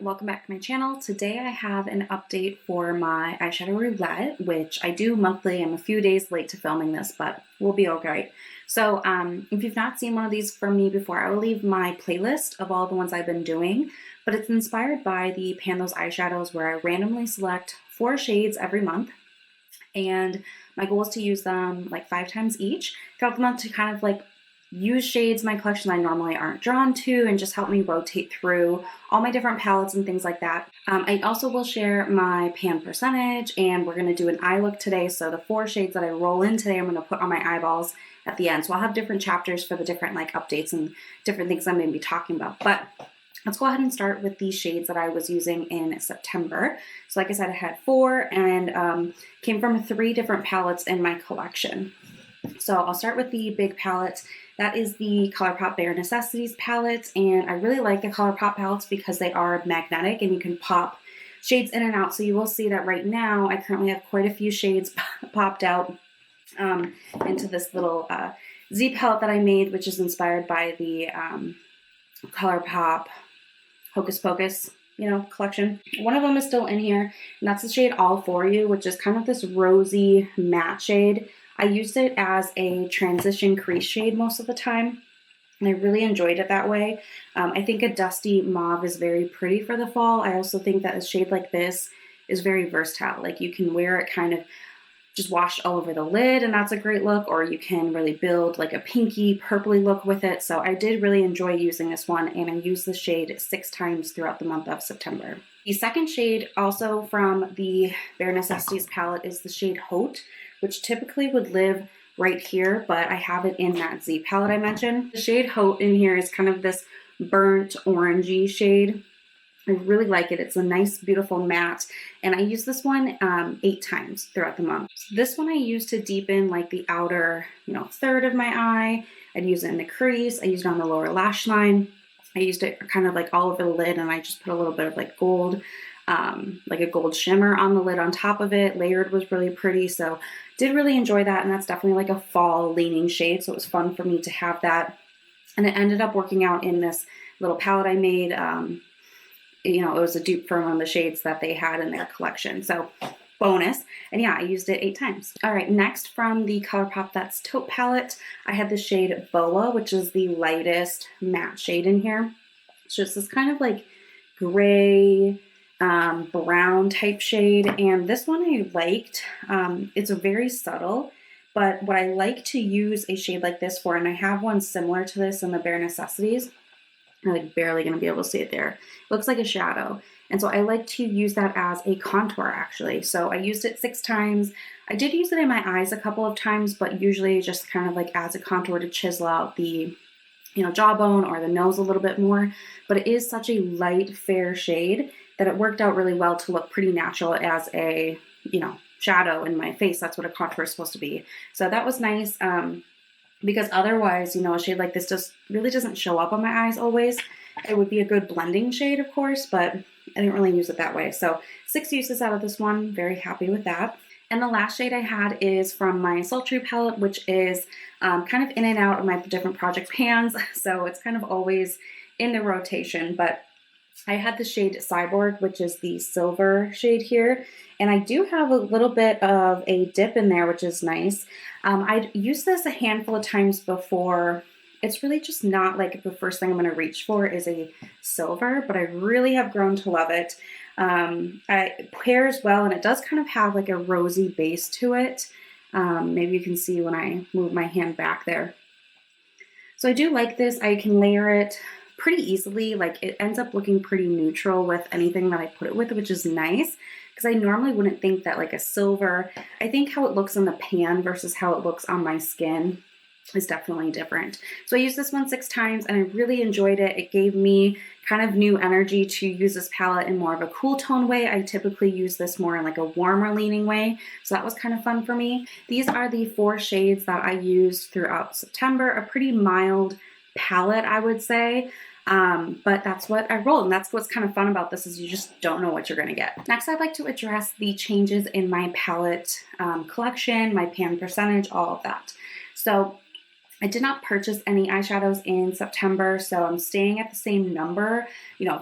welcome back to my channel. Today I have an update for my eyeshadow roulette, which I do monthly. I'm a few days late to filming this, but we'll be okay. So if you've not seen one of these from me before, I will leave my playlist of all the ones I've been doing, but it's inspired by the Pan Those Eyeshadows where I randomly select 4 shades every month. And my goal is to use them like 5 times each throughout the month to kind of like use shades in my collection I normally aren't drawn to and just help me rotate through all my different palettes and things like that. I also will share my pan percentage, and we're going to do an eye look today. So the 4 shades that I roll in today, I'm going to put on my eyeballs at the end. So I'll have different chapters for the different like updates and different things I'm going to be talking about. But let's go ahead and start with these shades that I was using in September. So like I said, I had 4 and came from 3 different palettes in my collection. So I'll start with the big palette. That is the ColourPop Bare Necessities palette, and I really like the ColourPop palettes because they are magnetic and you can pop shades in and out. So you will see that right now I currently have quite a few shades popped out into this little Z palette that I made, which is inspired by the ColourPop Hocus Pocus, collection. One of them is still in here, and that's the shade All For You, which is kind of this rosy matte shade. I used it as a transition crease shade most of the time, and I really enjoyed it that way. I think a dusty mauve is very pretty for the fall. I also think that a shade like this is very versatile. Like you can wear it kind of just washed all over the lid, and that's a great look, or you can really build like a pinky purpley look with it. So I did really enjoy using this one, and I used the shade 6 times throughout the month of September. The second shade also from the Bare Necessities palette is the shade Haute, which typically would live right here, but I have it in that Z palette I mentioned. The shade Haute in here is kind of this burnt orangey shade. I really like it. It's a nice, beautiful matte, and I use this one 8 times throughout the month. So this one I use to deepen like the outer, third of my eye. I'd use it in the crease. I used it on the lower lash line. I used it kind of like all over the lid, and I just put a little bit of like gold, like a gold shimmer on the lid on top of it. Layered was really pretty, so did really enjoy that, and that's definitely like a fall leaning shade, so it was fun for me to have that. And it ended up working out in this little palette I made. It was a dupe for one of the shades that they had in their collection, so bonus. And yeah, I used it 8 times. All right, next from the ColourPop That's Taupe palette, I had the shade Boa, which is the lightest matte shade in here. It's just this kind of like gray, brown type shade, and this one I liked. It's very subtle, but what I like to use a shade like this for, and I have one similar to this in the Bare Necessities, I'm like barely going to be able to see it there. It looks like a shadow, and so I like to use that as a contour actually. So I used it 6 times. I did use it in my eyes a couple of times, but usually just kind of like as a contour to chisel out the jawbone or the nose a little bit more. But it is such a light, fair shade that it worked out really well to look pretty natural as a, shadow in my face. That's what a contour is supposed to be. So that was nice, because otherwise, a shade like this just really doesn't show up on my eyes always. It would be a good blending shade, of course, but I didn't really use it that way. So 6 uses out of this one. Very happy with that. And the last shade I had is from my Sultry palette, which is kind of in and out of my different project pans. So it's kind of always in the rotation, but I had the shade Cyborg, which is the silver shade here. And I do have a little bit of a dip in there, which is nice. I'd used this a handful of times before. It's really just not like the first thing I'm going to reach for is a silver, but I really have grown to love it. It pairs well, and it does kind of have like a rosy base to it. Maybe you can see when I move my hand back there. So I do like this. I can layer it pretty easily. Like it ends up looking pretty neutral with anything that I put it with, which is nice because I normally wouldn't think that like a silver. I think how it looks in the pan versus how it looks on my skin is definitely different. So I used this one 6 times and I really enjoyed it. It gave me kind of new energy to use this palette in more of a cool tone way. I typically use this more in like a warmer leaning way. So that was kind of fun for me. These are the 4 shades that I used throughout September. A pretty mild palette, I would say. But that's what I rolled, and that's what's kind of fun about this is you just don't know what you're going to get. Next, I'd like to address the changes in my palette collection, my pan percentage, all of that. So I did not purchase any eyeshadows in September, so I'm staying at the same number,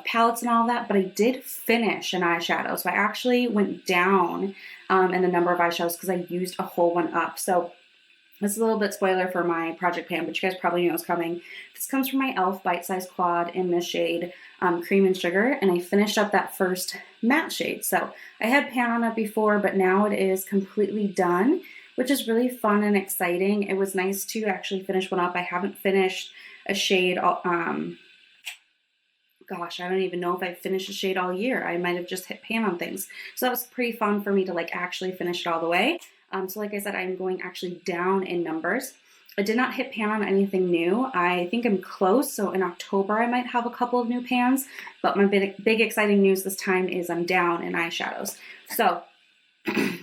palettes and all that, but I did finish an eyeshadow. So I actually went down in the number of eyeshadows because I used a whole one up. So this is a little bit spoiler for my project pan, but you guys probably know it's coming. This comes from my e.l.f. Bite Size Quad in the shade Cream and Sugar, and I finished up that first matte shade. So I had pan on it before, but now it is completely done, which is really fun and exciting. It was nice to actually finish one up. I haven't finished a shade, gosh, I don't even know if I've finished a shade all year. I might have just hit pan on things. So that was pretty fun for me to like actually finish it all the way. So like I said, I'm going actually down in numbers. I did not hit pan on anything new. I think I'm close. So in October, I might have a couple of new pans, but my big exciting news this time is I'm down in eyeshadows. So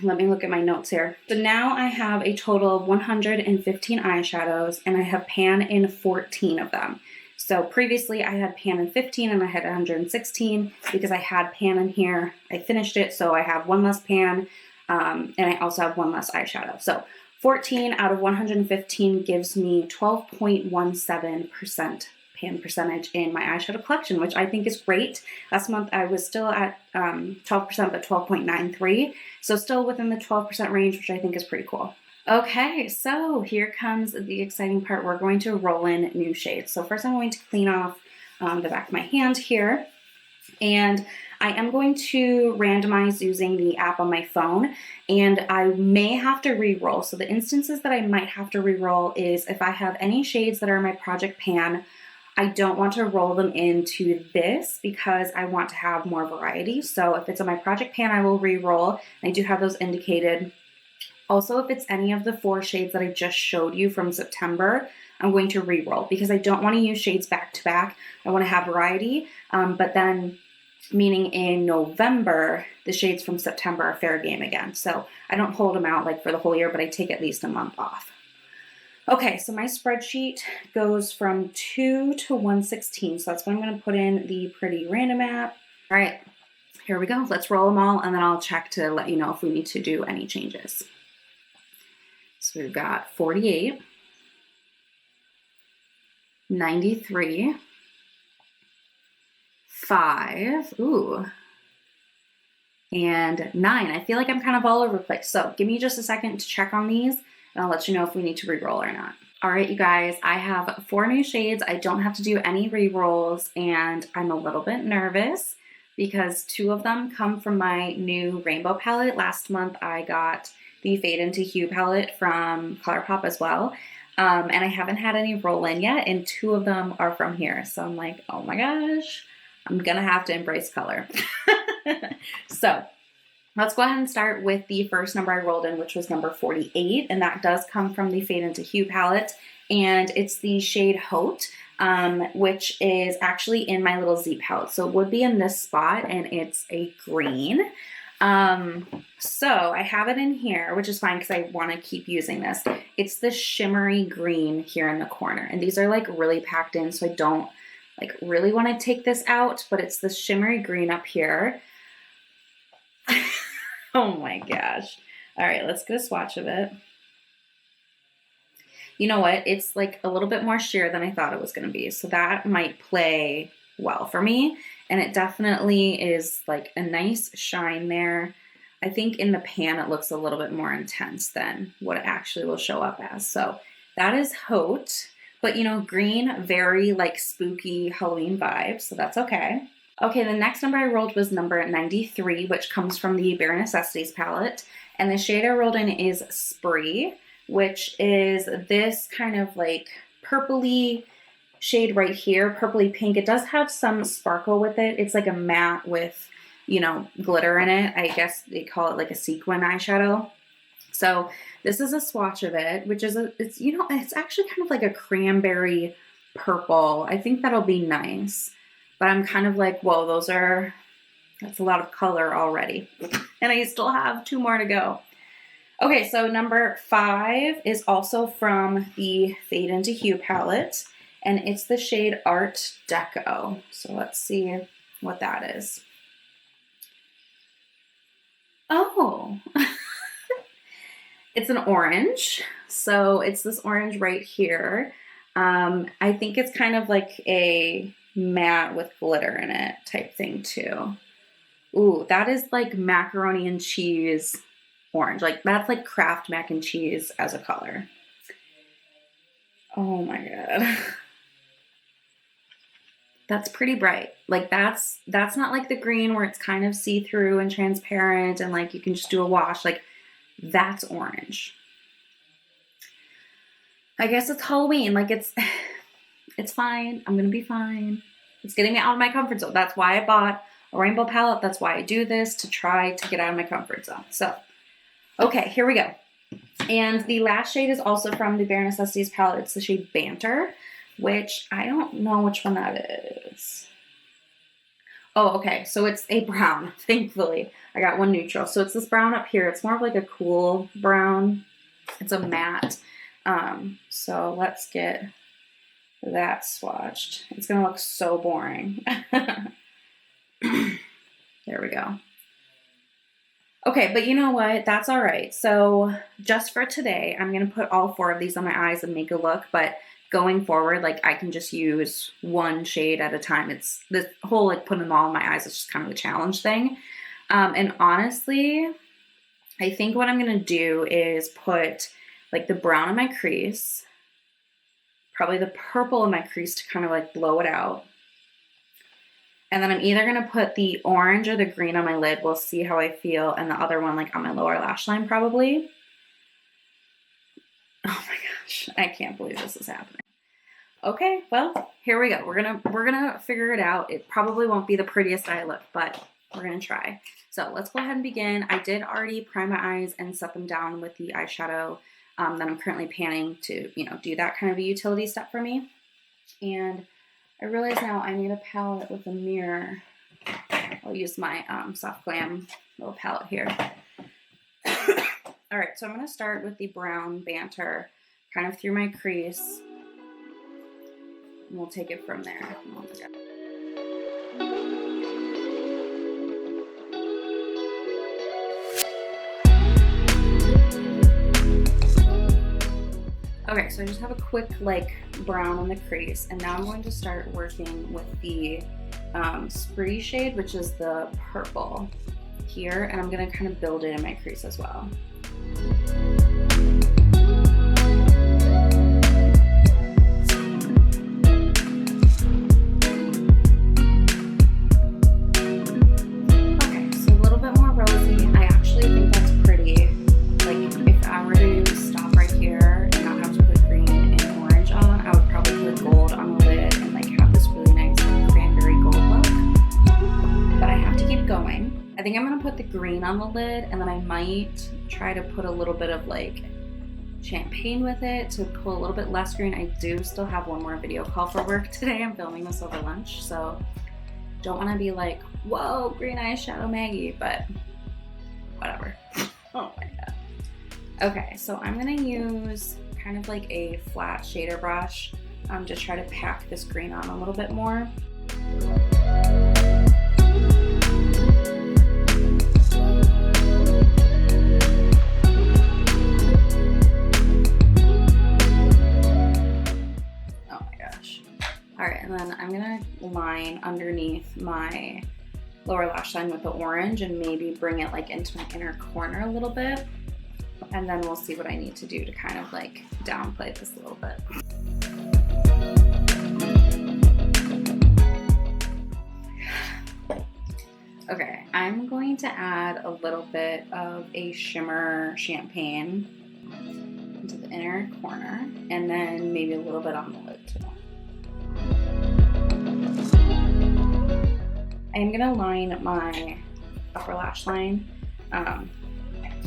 let me look at my notes here. So now I have a total of 115 eyeshadows, and I have pan in 14 of them. So previously I had pan in 15 and I had 116 because I had pan in here. I finished it, so I have one less pan, and I also have one less eyeshadow. So 14 out of 115 gives me 12.17% pan percentage in my eyeshadow collection, which I think is great. Last month I was still at 12%, but 12.93. So still within the 12% range, which I think is pretty cool. Okay, so here comes the exciting part. We're going to roll in new shades. So first I'm going to clean off the back of my hand here. And I am going to randomize using the app on my phone, and I may have to re-roll. So the instances that I might have to re-roll is if I have any shades that are in my project pan, I don't want to roll them into this because I want to have more variety. So if it's in my project pan, I will re-roll. I do have those indicated. Also, if it's any of the 4 shades that I just showed you from September, I'm going to re-roll because I don't want to use shades back to back. I want to have variety, but then meaning in November, the shades from September are fair game again. So I don't hold them out like for the whole year, but I take at least a month off. Okay, so my spreadsheet goes from 2 to 116. So that's what I'm going to put in the pretty random app. All right, here we go. Let's roll them all, and then I'll check to let you know if we need to do any changes. So we've got 48, 93, 5, ooh, and 9. I feel like I'm kind of all over the place. So give me just a second to check on these, and I'll let you know if we need to re-roll or not. All right, you guys, I have 4 new shades. I don't have to do any re-rolls, and I'm a little bit nervous because 2 of them come from my new rainbow palette. Last month, I got the Fade into Hue palette from ColourPop as well. And I haven't had any roll in yet, and 2 of them are from here. So I'm like, oh my gosh, I'm gonna have to embrace color. So let's go ahead and start with the first number I rolled in, which was number 48, and that does come from the Fade into Hue palette, and it's the shade Haute, which is actually in my little Z palette. So it would be in this spot, and it's a green. So I have it in here, which is fine because I want to keep using this. It's the shimmery green here in the corner, and these are like really packed in, so I don't like really want to take this out, but it's the shimmery green up here. Oh my gosh. All right, let's get a swatch of it. You know what? It's like a little bit more sheer than I thought it was going to be, so that might play well for me. And it definitely is like a nice shine there. I think in the pan it looks a little bit more intense than what it actually will show up as. So that is Haute, but green, very like spooky Halloween vibes, so that's okay. Okay, the next number I rolled was number 93, which comes from the Bare Necessities palette. And the shade I rolled in is Spree, which is this kind of like purpley shade right here, purpley pink. It does have some sparkle with it. It's like a matte with, glitter in it. I guess they call it like a sequin eyeshadow. So this is a swatch of it, which is it's actually kind of like a cranberry purple. I think that'll be nice. But I'm kind of like, whoa, that's a lot of color already. And I still have 2 more to go. Okay, so number 5 is also from the Fade into Hue palette, and it's the shade Art Deco. So let's see what that is. Oh, It's an orange. So it's this orange right here. I think it's kind of like a matte with glitter in it type thing too. Ooh, that is like macaroni and cheese orange. Like that's like Kraft mac and cheese as a color. Oh my God. That's pretty bright. Like that's not like the green where it's kind of see-through and transparent and like you can just do a wash. Like that's orange. I guess it's Halloween. Like it's fine. I'm gonna be fine. It's getting me out of my comfort zone. That's why I bought a rainbow palette. That's why I do this, to try to get out of my comfort zone. So, okay, here we go. And the last shade is also from the Bare Necessities palette. It's the shade Banter, which I don't know which one that is. Oh, okay, so it's a brown, thankfully. I got one neutral. So it's this brown up here. It's more of like a cool brown. It's a matte. So let's get that swatched. It's gonna look so boring. There we go. Okay, but you know what? That's all right. So just for today, I'm gonna put all 4 of these on my eyes and make a look, but going forward, like I can just use one shade at a time. It's this whole like putting them all in my eyes is just kind of a challenge thing. And honestly, I think what I'm gonna do is put like the brown in my crease, probably the purple in my crease to kind of like blow it out. And then I'm either gonna put the orange or the green on my lid. We'll see how I feel. And the other one like on my lower lash line probably. Oh my gosh, I can't believe this is happening. Okay, well, here we go. We're gonna figure it out. It probably won't be the prettiest eye look, but we're gonna try. So let's go ahead and begin. I did already prime my eyes and set them down with the eyeshadow that I'm currently panning to, do that kind of a utility step for me. And I realize now I need a palette with a mirror. I'll use my Soft Glam little palette here. All right, so I'm gonna start with the brown Banter, kind of through my crease. And we'll take it from there. Okay, so I just have a quick like brown on the crease, and now I'm going to start working with the Spree shade, which is the purple here, and I'm gonna kind of build it in my crease as well. I think I'm gonna put the green on the lid, and then I might try to put a little bit of like champagne with it to pull a little bit less green. I do still have one more video call for work today. I'm filming this over lunch, so don't want to be like, whoa, green eyeshadow Maggie, but whatever. Oh my God. Okay, so I'm gonna use kind of like a flat shader brush to try to pack this green on a little bit more. And then I'm gonna line underneath my lower lash line with the orange and maybe bring it like into my inner corner a little bit. And then we'll see what I need to do to kind of like downplay this a little bit. Okay, I'm going to add a little bit of a shimmer champagne into the inner corner, and then maybe a little bit on the lid too. I'm gonna line my upper lash line. I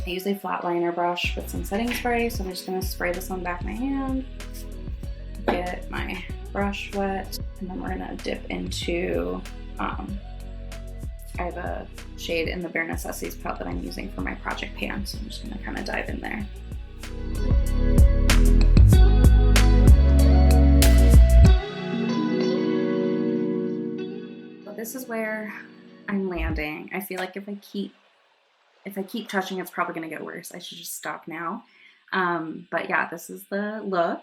use a flat liner brush with some setting spray, so I'm just gonna spray this on the back of my hand, get my brush wet, and then we're gonna dip into, I have a shade in the Bare Necessities palette that I'm using for my project pan, so I'm just gonna kind of dive in there. This is where I'm landing. I feel like if I keep touching, it's probably gonna get worse. I should just stop now. But yeah, this is the look.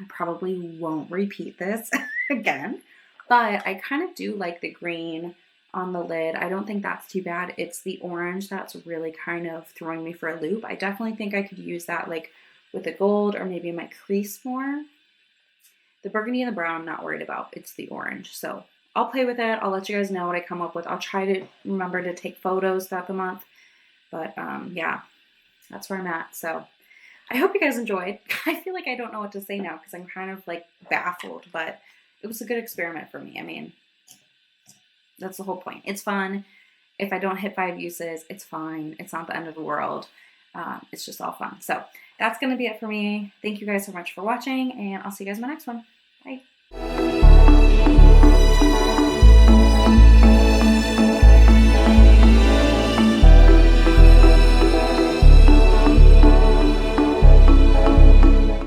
I probably won't repeat this again, but I kind of do like the green on the lid. I don't think that's too bad. It's the orange that's really kind of throwing me for a loop. I definitely think I could use that like with the gold or maybe my crease more. The burgundy and the brown I'm not worried about. It's the orange. So I'll play with it. I'll let you guys know what I come up with. I'll try to remember to take photos throughout the month. But yeah, that's where I'm at. So I hope you guys enjoyed. I feel like I don't know what to say now because I'm kind of like baffled, but it was a good experiment for me. I mean, that's the whole point. It's fun. If I don't hit 5 uses, it's fine. It's not the end of the world. It's just all fun. So that's going to be it for me. Thank you guys so much for watching, and I'll see you guys in my next one. Bye.